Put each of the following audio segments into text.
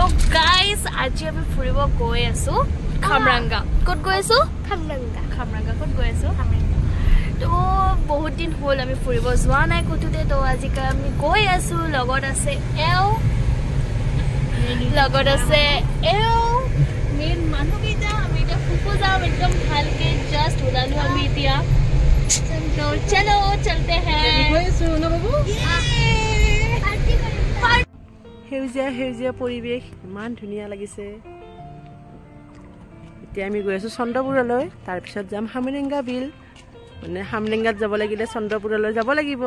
Hello guys, আজি আমি ফুৰিব গৈ আছো খামৰাঙ্গা। কত গৈ আছো? খামৰাঙ্গা কত গৈ আছো? তো বহুত দিন হল আমি ফুৰিব যোৱা নাই কতোতে, তো আজি আমি গৈ আছো। লগত আছে মেইন মানুহ কেইটা। আমি এতিয়া ফুফু যাম একদম ভালকে। জাষ্ট ওলালো আমি এতিয়া। তো চলো চলতে হ্যাঁ। সেউজীয়া সেউজীয়া পৰিৱেশ ইমান ধুনীয়া লাগিছে। এতিয়া আমি গৈ আছো চন্দ্ৰপুৰলৈ, তাৰপিছত যাম হামৰেংগা বিল। মানে হামৰেংগাত যাব লাগিলে চন্দ্ৰপুৰলৈ যাব লাগিব।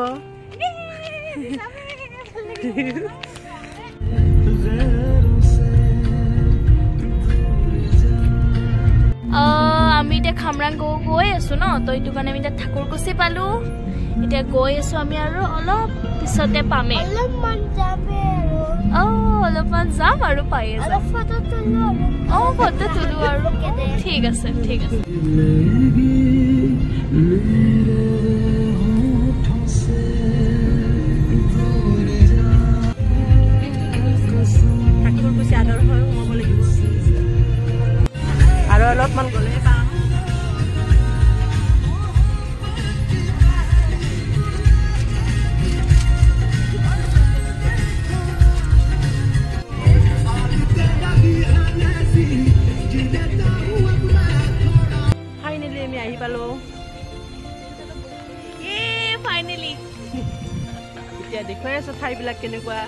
আমি এতিয়া খামৰাঙ্গা গৈ আছো ন, তো এইটো কাৰণে আমি এতিয়া ঠাকুৰকুছি পালো। এতিয়া গৈ আছো আমি আৰু অলপ পিছতে পামে। অলপমান যাম আৰু পাই যাম। ফটো তুলো আৰু ঠিক আছে ঠিক আছে। ঠাকুৰকুছি আদৰ হৈ সোমাব লাগিব আৰু অলপমান গ'লে পাম। এতিয়া দেখুৱাই আছো ঠাইবিলাক কেনেকুৱা।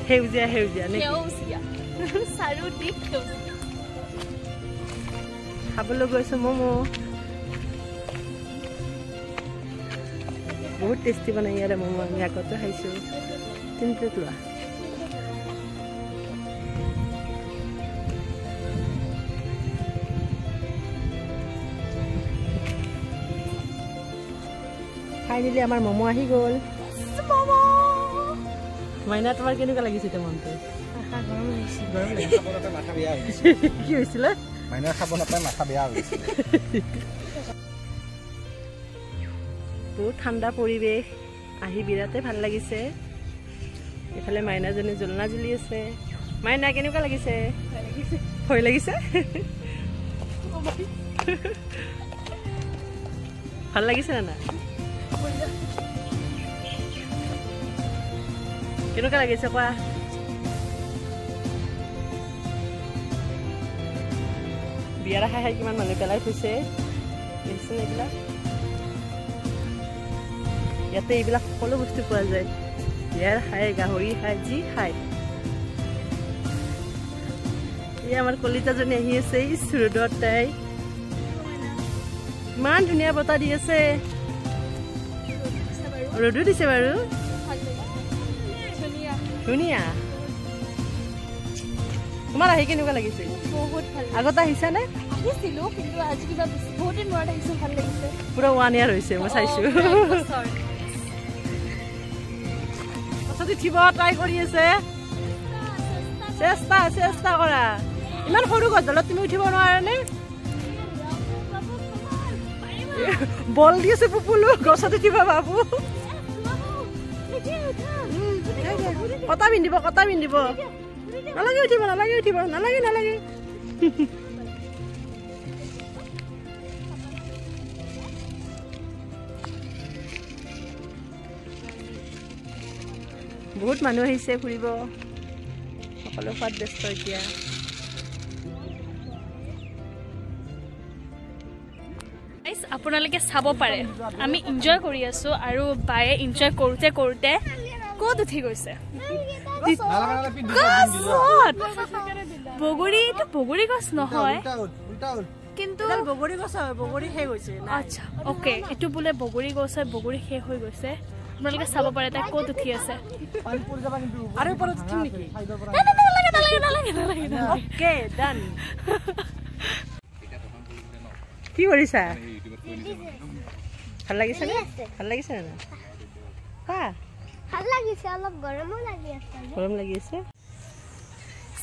সেউজীয়া সেউজীয়া খাবলৈ গৈছো ম'ম'। বহুত টেষ্টি বনাই ইয়াৰে ম'ম'। আমি আগতে খাইছো। তিনিটাত লোৱা। ফাইনেলি আমাৰ ম'ম' আহি গ'ল। মাইনা তোমাৰ কেনেকুৱা লাগিছে এতিয়া মনটো? কি হৈছিলে? মাইনা খাব নাপায়, মাথা বেয়া হৈছে। বহুত ঠাণ্ডা পৰিৱেশ, আহি বিৰাটেই ভাল লাগিছে। এইফালে মাইনাজনী জ্বলনা জ্বলি আছে। মাইনা কেনেকুৱা লাগিছে? ভয় লাগিছে? ভাল লাগিছে নে নাই? কেনেকুৱা লাগিছে কোৱা? বিয়াৰ খাই খাই কিমান মানুহ পেলাই থৈছে দেখিছেনে? এইবিলাক ইয়াতে এইবিলাক সকলো বস্তু পোৱা যায়। বিয়াৰ খায়, গাহৰি খায়, যি খায়। এই আমাৰ কলিতাজনী আহি আছে ৰ'দত। তাই ইমান ধুনীয়া বতাহ দি আছে। ৰ'দো দিছে বাৰু। ধুনীয়া। তোমাৰ আহি কেনেকুৱা লাগিছে? বহুত ভাল। আগতে আহিছা নে? আহিছিলো, কিন্তু আজি কিবা বহুত দিন মূৰত আহিছো, ভাল লাগিছে। পুৰা 1 year হৈছে মই চাইছো। উঠিব ট্ৰাই কৰি আছে। চেষ্টা কৰা। ইমান সৰু গছডালত তুমি উঠিব নোৱাৰানে? বল দি আছে পুপুলো, গছত উঠিব বাবু। কটা পিন্ধিব। নালাগে উঠিব। নালাগে। বহুত মানুহ আহিছে ফুৰিব, সকলো খোৱাত ব্যস্ত এতিয়া। আপোনালোকে চাব পাৰে আমি এনজয় কৰি আছো, আৰু বায়ে এনজয় কৰোতে ক'ত উঠি গৈছে? বগৰী গছ নহয়, কিন্তু বগৰী গছ হয়, বগৰী শেষ হৈছে। আচ্ছা অকে, এইটো বোলে বগৰী গছ হয়, বগৰী শেষ হৈ গৈছে। আপোনালোকে চাব পাৰে তাই ক'ত উঠি আছে। আৰু ওপৰত উঠিম নেকি? অকে ডান। কি কৰিছা? ভাল লাগিছে নে? ভাল লাগিছে নে? ভাল লাগিছে, অলপ গৰমো লাগি আছে। গৰম লাগি আছে।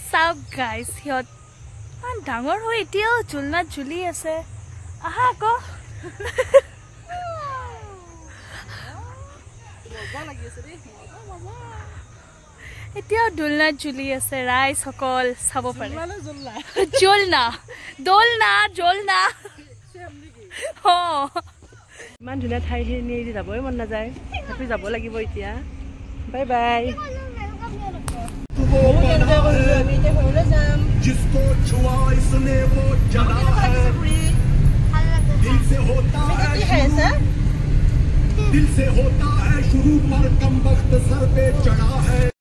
চাওক গাইজ, সিহঁত ডাঙৰ হৈ এতিয়াও ঝুলনাত ঝুলি আছে আহা আকৌ এতিয়াও দোলনাত ঝুলি আছে ৰাইজ সকল চাব পাৰে জোলনা দোলনা জোলনা ইমান ধুনীয়া ঠাইখিনি এৰি যাবই মন নাযায় তথাপি যাব লাগিব এতিয়া বাই বাই जिसको छुआ इसने वो जला है दिल से होता है शुरू पर कम वक्त सर पे चढ़ा है